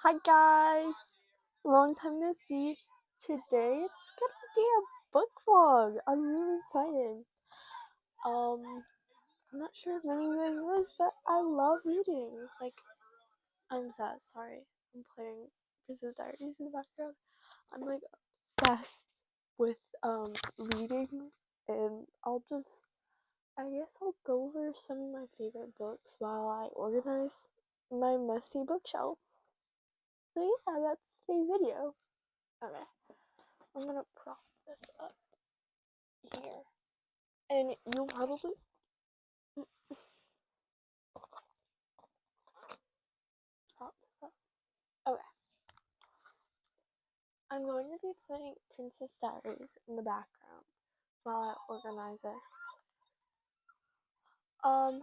Hi guys! Long time no see. Today it's gonna be a book vlog. I'm really excited. I'm not sure if many of you guys know this, but I love reading. I'm sad, sorry. I'm playing Princess Diaries in the background. I'm obsessed with reading, and I guess I'll go over some of my favorite books while I organize my messy bookshelf. So yeah, that's today's video. Okay. I'm gonna prop this up here. And you'll probably prop this up. Okay. I'm going to be playing Princess Diaries in the background while I organize this. Um,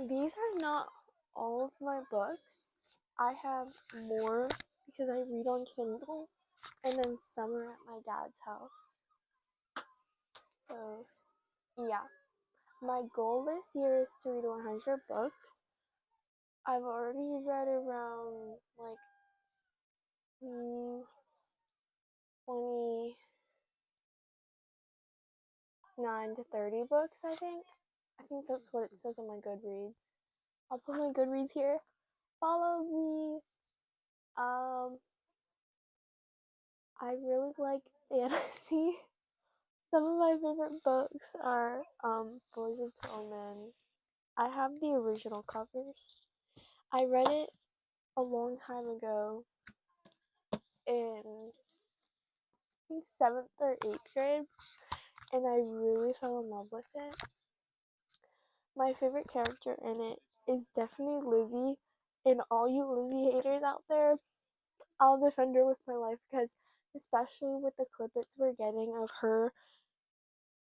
these are not all of my books. I have more because I read on Kindle, and then some are at my dad's house. So, yeah. My goal this year is to read 100 books. I've already read around 29 to 30 books, I think. I think that's what it says on my Goodreads. I'll put my Goodreads here. Follow me. I really like fantasy. Some of my favorite books are Boys of Tillman. I have the original covers. I read it a long time ago in I think 7th or 8th grade, and I really fell in love with it. My favorite character in it is definitely Lizzie, and all you Lizzie haters out there, I'll defend her with my life because especially with the clippets we're getting of her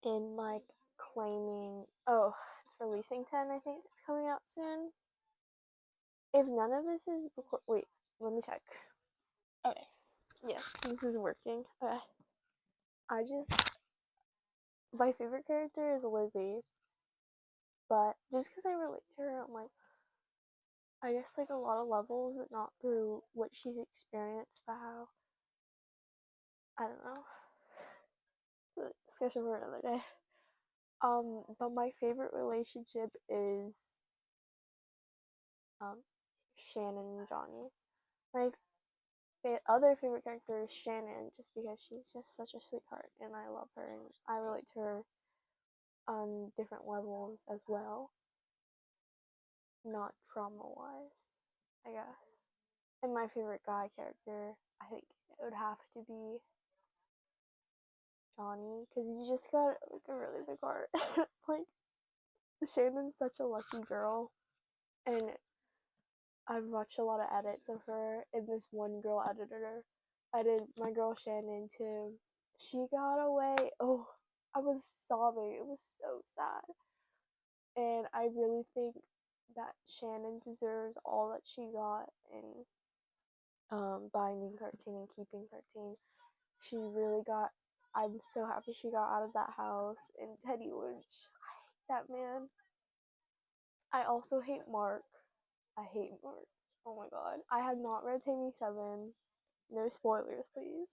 in claiming, oh, it's releasing 10, I think it's coming out soon. If none of this is wait, let me check. Okay, yeah, this is working. Okay. My favorite character is Lizzie, but just because I relate to her on I guess a lot of levels, but not through what she's experienced, but how, I don't know. It's a discussion for another day. But my favorite relationship is Shannon and Johnny. My other favorite character is Shannon, just because she's just such a sweetheart, and I love her, and I relate to her on different levels as well. Not trauma-wise, I guess. And my favorite guy character, I think it would have to be Johnny, because he's just got a really big heart. Shannon's such a lucky girl, and I've watched a lot of edits of her, and this one girl edited my girl Shannon too. She got away. Oh, I was sobbing. It was so sad. And I really think that Shannon deserves all that she got in binding 13 and keeping 13. She really got. I'm so happy she got out of that house. And Teddy Lynch, I hate that man. I also hate Mark. I hate Mark. Oh my god. I have not read Taming 7. No spoilers, please.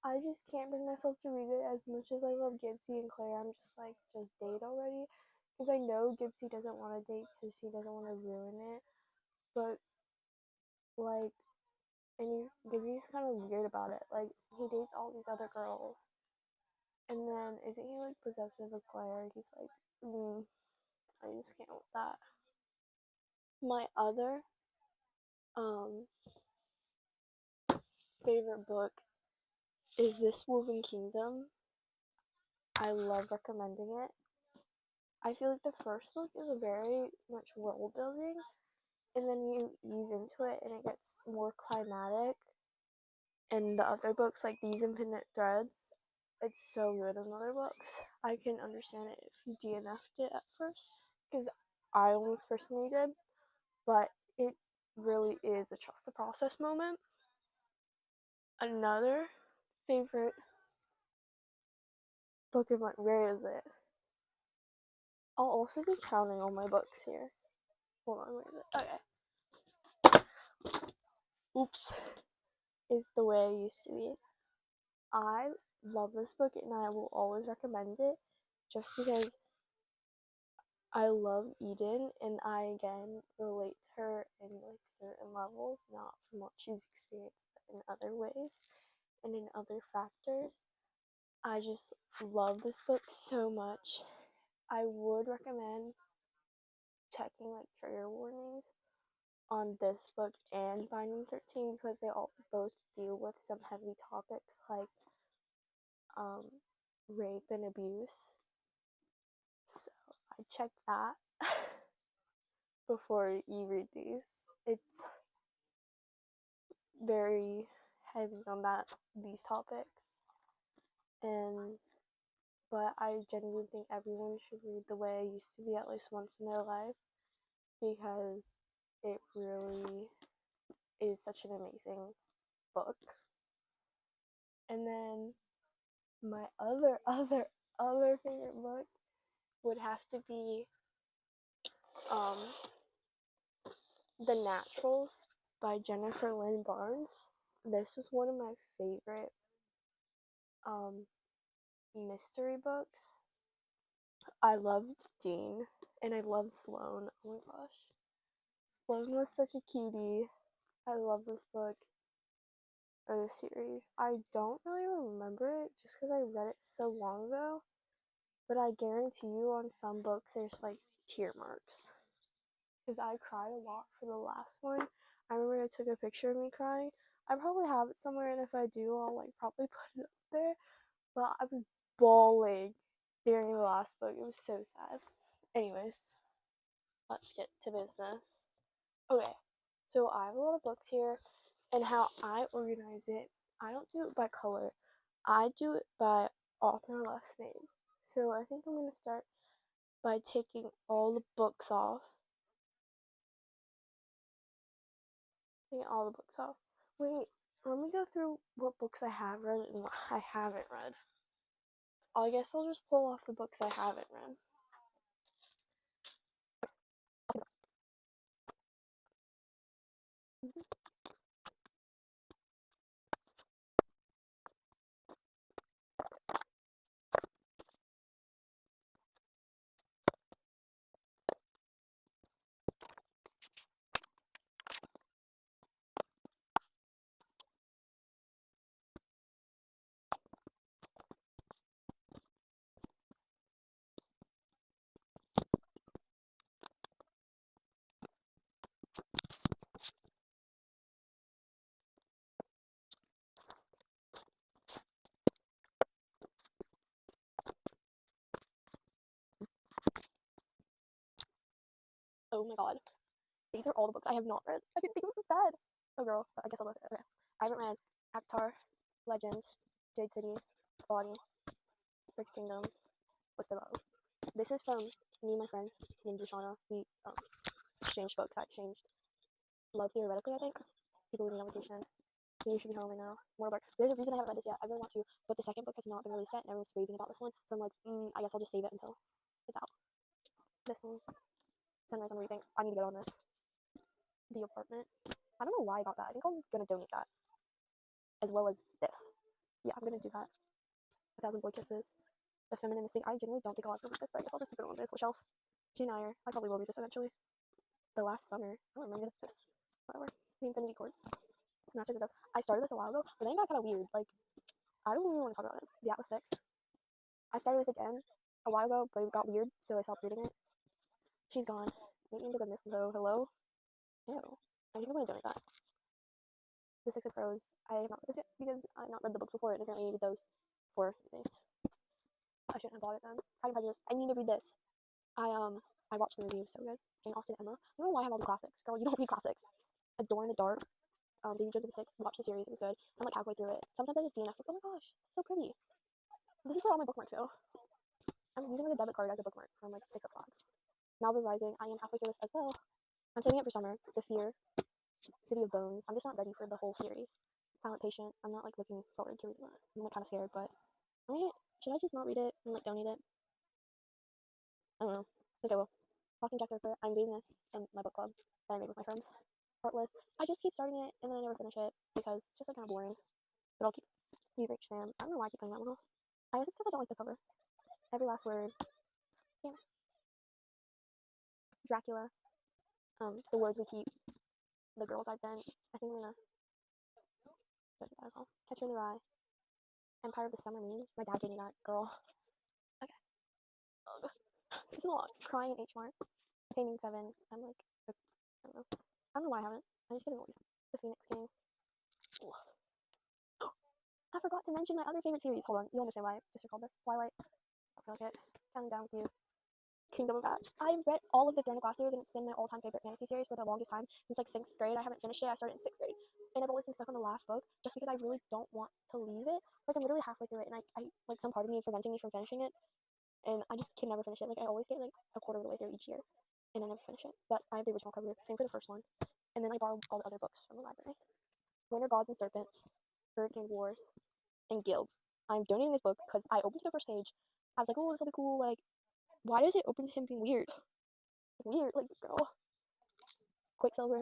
I just can't bring myself to read it. As much as I love Gibbsy and Claire, I'm just just date already. Because I know Gibbsy doesn't want to date because he doesn't want to ruin it. But, and Gibbsy's kind of weird about it. He dates all these other girls. And then, isn't he, possessive of Claire? He's I just can't with that. My other, favorite book is This Woven Kingdom. I love recommending it. I feel like the first book is a very much world building, and then you ease into it and it gets more climatic. And the other books, like These Infinite Threads, it's so good in other books. I can understand it if you DNF'd it at first, because I almost personally did, but it really is a trust the process moment. Another favorite book of mine, where is it? I'll also be counting all my books here. Hold on, where is it? Okay. Oops, is The Way I Used to Be. I love this book and I will always recommend it just because I love Eden and I again relate to her in like certain levels, not from what she's experienced, but in other ways and in other factors. I just love this book so much. I would recommend checking like trigger warnings on this book and Binding 13 because they all both deal with some heavy topics like um, rape and abuse. So I check that before you read these. It's very heavy on these topics, and but I genuinely think everyone should read The Way I Used to Be at least once in their life because it really is such an amazing book. And then my other favorite book would have to be um The Naturals by Jennifer Lynn Barnes. This was one of my favorite um mystery books. I loved Dean and I loved Sloane. Oh my gosh. Sloane was such a cutie. I love this book or this series. I don't really remember it just because I read it so long ago, but I guarantee you on some books there's like tear marks. Because I cried a lot for the last one. I remember I took a picture of me crying. I probably have it somewhere, and if I do, I'll like probably put it up there. But I was bawling during the last book. It was so sad. Anyways, let's get to business. Okay, so I have a lot of books here, and how I organize it, I don't do it by color. I do it by author last name. So I think I'm gonna start by taking all the books off. Taking all the books off. Wait, let me go through what books I have read and what I haven't read. I guess I'll just pull off the books I haven't read. Oh my god. These are all the books I have not read. I didn't think it was this bad. Oh girl, I guess I'll go through it. Okay. I haven't read Avatar, Legend, Jade City, Body, Rich Kingdom, What's the Love. This is from me and my friend named Lushana. We exchanged books. I exchanged Love Theoretically, I think. People Leaving on Vacation. You Should Be Home Right Now. More Dark. There's a reason I haven't read this yet. I really want to, but the second book has not been released yet, and everyone's raving about this one. So I'm like, I guess I'll just save it until it's out. This one, Sunrise on the Reaping. I need to get on this. The Apartment. I don't know why I got that. I think I'm gonna donate that as well as this. Yeah, I'm gonna do that. A Thousand Boy Kisses. The Feminine Mystique. I genuinely don't think a lot of people read this, but I guess I'll just keep it on this shelf. Jane Eyre. I probably will read this eventually. The Last Summer. I don't remember this. Whatever. The Infinity Courts. Masters of Death. I started this a while ago, but then it got kind of weird. Like, I don't really want to talk about it. The Atlas Six. I started this again a while ago, but it got weird, so I stopped reading it. She's Gone. Meet Me Under the Mistletoe. Hello. Ew. I think I'm gonna donate that. The Six of Crows. I have not read this yet because I've not read the books before, and apparently I needed those for these. I shouldn't have bought it then. Pride and Prejudice. I need to read this. I watched the movie. It was so good. Jane Austen, Emma. I don't know why I have all the classics. Girl, you don't read classics. Adore in the Dark. Daisy Jones and the Six. Watch the series. It was good. I'm like halfway through it. Sometimes I just DNF. Oh my gosh, it's so pretty. This is where all my bookmarks go. I'm using like a debit card as a bookmark from like Six of Flags. Malibu Rising. I am halfway through this as well. I'm saving it for summer. The Fear. City of Bones. I'm just not ready for the whole series. Silent Patient. I'm not like looking forward to reading that. I'm like kind of scared, but should I just not read it and like donate it? I don't know. I think I will. Talking Jack the Ripper. I'm reading this in my book club that I made with my friends. Heartless. I just keep starting it and then I never finish it because it's just like kind of boring. But I'll keep He's Rich Sam. I don't know why I keep playing that one off. I guess it's because I don't like the cover. Every last word. Damn it. Dracula. The words we keep. The girls I've been. I think I'm gonna go to that as well. Catcher in the Rye. Empire of the Summer Moon. My dad gave me that girl. Okay. Ugh. This is a lot. Crying H Mart. Attaining 7. I'm like, I don't know. I don't know why I haven't. I just get annoyed. The Phoenix King. I forgot to mention my other favorite series. Hold on, you'll understand why I just recalled this. Twilight. I feel like it. Counting Down with You. Kingdom of Ash. I've read all of the Throne of Glass series and it's been my all-time favorite fantasy series for the longest time. Since like 6th grade, I haven't finished it. I started in 6th grade. And I've always been stuck on the last book just because I really don't want to leave it. Like I'm literally halfway through it and I like some part of me is preventing me from finishing it. And I just can never finish it. Like I always get like a quarter of the way through each year and I never finish it. But I have the original cover. Same for the first one. And then I borrowed all the other books from the library. Winter Gods and Serpents, Hurricane Wars, and Guilds. I'm donating this book because I opened the first page. I was like, oh, this will be cool. Like, why does it open to him being weird? Weird, like, girl. Quicksilver,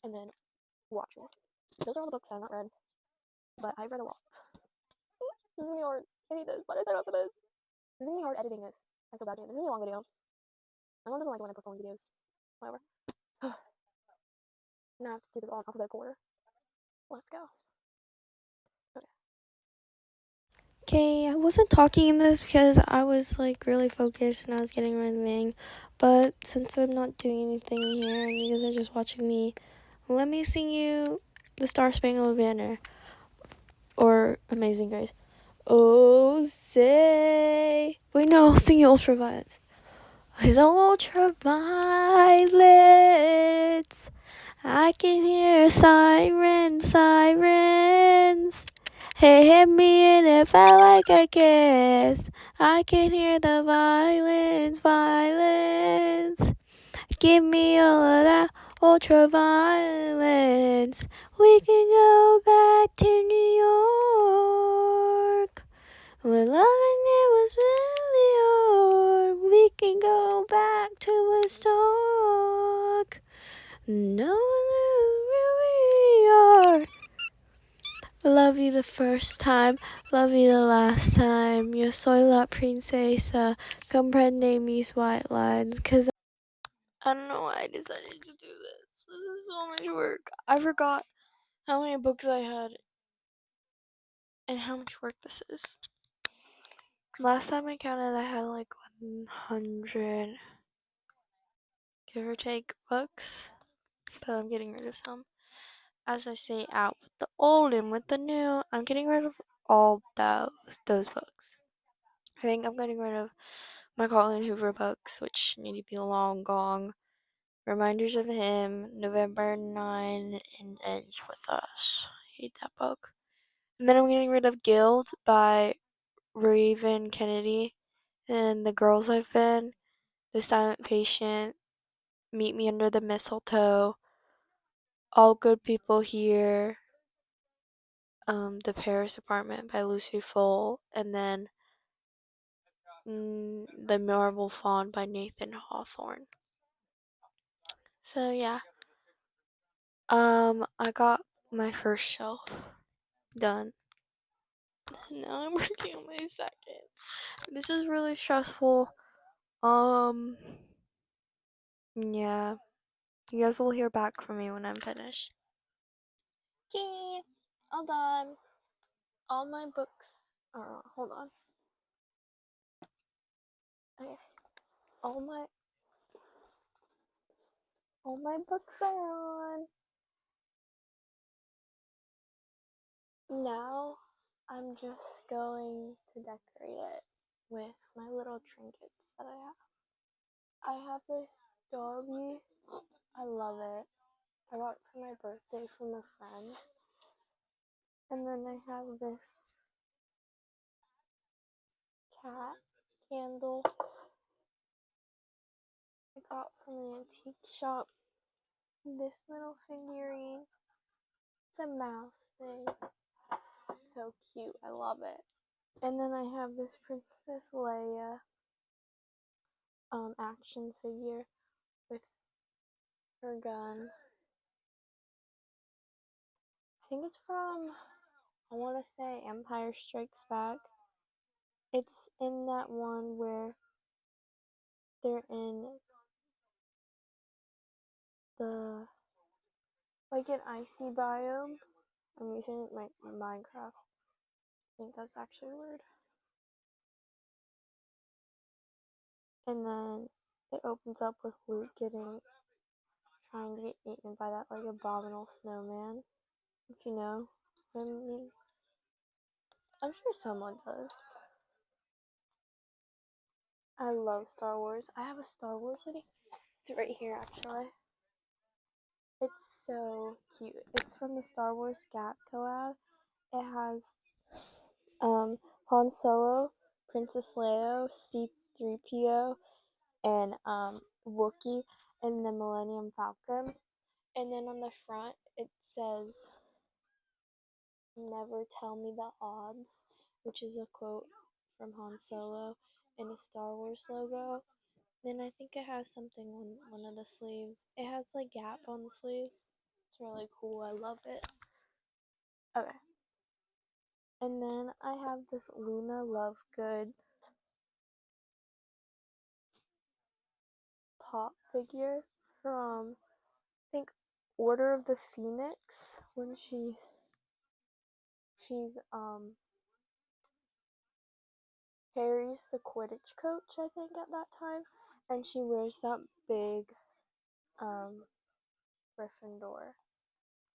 and then Watchmen. Those are all the books I've not read, but I've read a lot. This is gonna be hard. I hate this. Why did I sign up for this? This is gonna be hard editing this. I feel bad doing this. This is gonna be a long video. My mom doesn't like it when I post long videos. Whatever. Now I have to do this all in alphabetical order. Let's go. Okay. Okay, I wasn't talking in this because I was like really focused and I was getting everything. But since I'm not doing anything here and you guys are just watching me, let me sing you the Star Spangled Banner or Amazing Grace. Oh, say. Wait, no, I'll sing you Ultraviolets. It's ultraviolets. I can hear sirens, sirens. Hey, hit me and it felt like a kiss. I can hear the violence, violence. Give me all of that ultraviolence. We can go back to New York. When loving it was really hard. We can go back to Woodstock. No one knows where we are. Love you the first time, love you the last time. Yo soy la princesa, comprende mis white lines. Cause I don't know why I decided to do this. This is so much work. I forgot how many books I had and how much work this is. Last time I counted, I had like 100, give or take, books. But I'm getting rid of some. As I say, out with the old and with the new. I'm getting rid of all those books. I think I'm getting rid of my Colin Hoover books, which need to be long gone. Reminders of Him, November 9, and Ends with Us. I hate that book. And then I'm getting rid of Guild by Raven Kennedy. And The Girls I've Been, The Silent Patient, Meet Me Under the Mistletoe, All Good People Here, The Paris Apartment by Lucy Full, and then The Marble Fawn by Nathan Hawthorne. So yeah, I got my first shelf done. Now I'm working on my second. This is really stressful. Yeah, you guys will hear back from me when I'm finished. Okay. All done. All my books are on. Hold on. Okay. All my books are on. Now I'm just going to decorate it with my little trinkets that I have. I have this doggy. I love it. I got it for my birthday from a friend. And then I have this cat candle I got from an antique shop. This little figurine. It's a mouse thing. It's so cute. I love it. And then I have this Princess Leia action figure with her gun. think it's from, I want to say Empire Strikes Back. It's in that one where they're in the, like an icy biome. I'm using my Minecraft. I think that's actually a word. And then it opens up with Luke trying to get eaten by that like abominable snowman. If you know what I mean. I'm sure someone does. I love Star Wars. I have a Star Wars hoodie. It's right here actually. It's so cute. It's from the Star Wars Gap collab. It has Han Solo, Princess Leia, C-3PO, and Wookiee, and the Millennium Falcon. And then on the front it says, "Never tell me the odds," which is a quote from Han Solo and a Star Wars logo. Then I think it has something on one of the sleeves. It has like Gap on the sleeves. It's really cool. I love it. Okay. And then I have this Luna Lovegood pop figure from, I think, Order of the Phoenix, when she's Harry's the Quidditch coach, I think, at that time, and she wears that big Gryffindor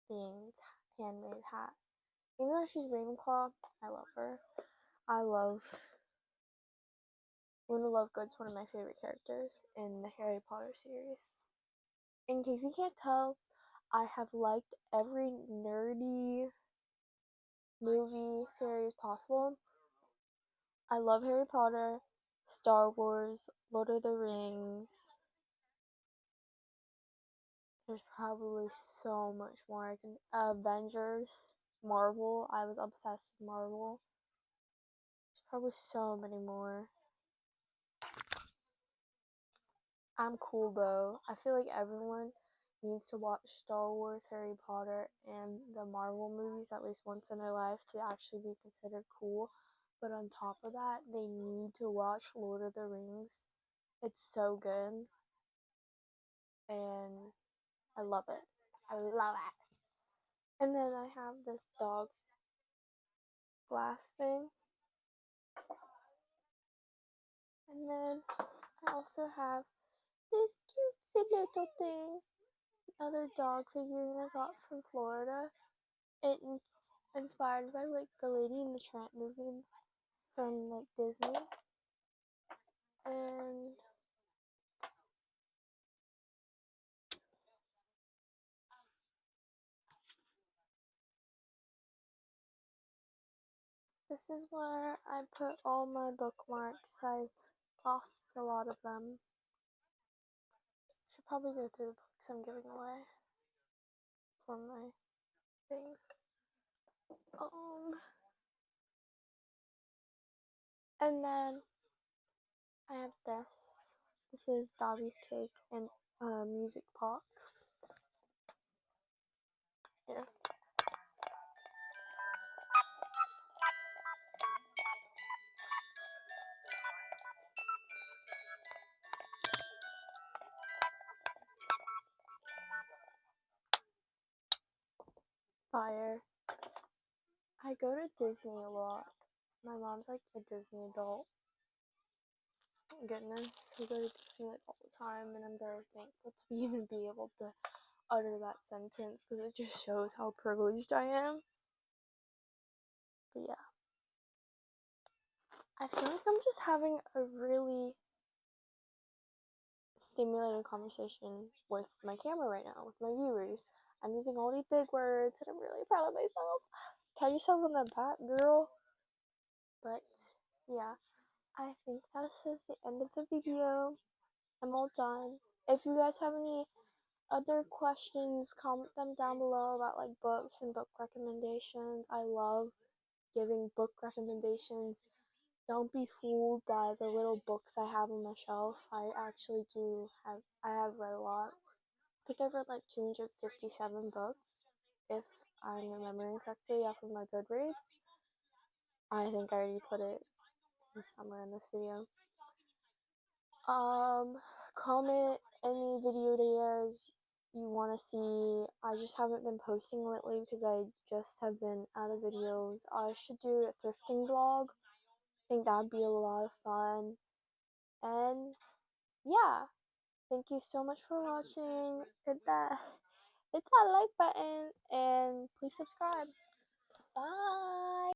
themed handmade hat. Even though she's Ravenclaw, I love her. I love Luna Lovegood's one of my favorite characters in the Harry Potter series. In case you can't tell, I have liked every nerdy movie series possible. I love Harry Potter, Star Wars, Lord of the Rings. There's probably so much more I can. Avengers, Marvel. I was obsessed with Marvel. There's probably so many more. I'm cool though. I feel like everyone needs to watch Star Wars, Harry Potter, and the Marvel movies at least once in their life to actually be considered cool. But on top of that, they need to watch Lord of the Rings. It's so good. And I love it. I love it. And then I have this dog glass thing. And then I also have this cutesy little thing. Another dog figurine I got from Florida. It's inspired by like the Lady in the Tramp movie from like Disney. And this is where I put all my bookmarks. I've lost a lot of them. Should probably go through the books I'm giving away for my things. And then I have this. This is Dobby's Cake and music box. Yeah. Fire. I go to Disney a lot. My mom's like a Disney adult. Goodness, we go to Disney like all the time, and I'm very thankful to even be able to utter that sentence because it just shows how privileged I am. But yeah, I feel like I'm just having a really stimulating conversation with my camera right now, with my viewers. I'm using all these big words, and I'm really proud of myself. Pat yourself on the back, girl. But yeah, I think this is the end of the video. I'm all done. If you guys have any other questions, comment them down below about like books and book recommendations. I love giving book recommendations. Don't be fooled by the little books I have on my shelf. I actually I have read a lot. I think I've read like 257 books. if I'm remembering correctly off of my Goodreads. I think I already put it somewhere in this video. Comment any video ideas you want to see. I just haven't been posting lately because I just have been out of videos. I should do a thrifting vlog. I think that'd be a lot of fun. And yeah, thank you so much for watching. Hit that like button and please subscribe. Bye.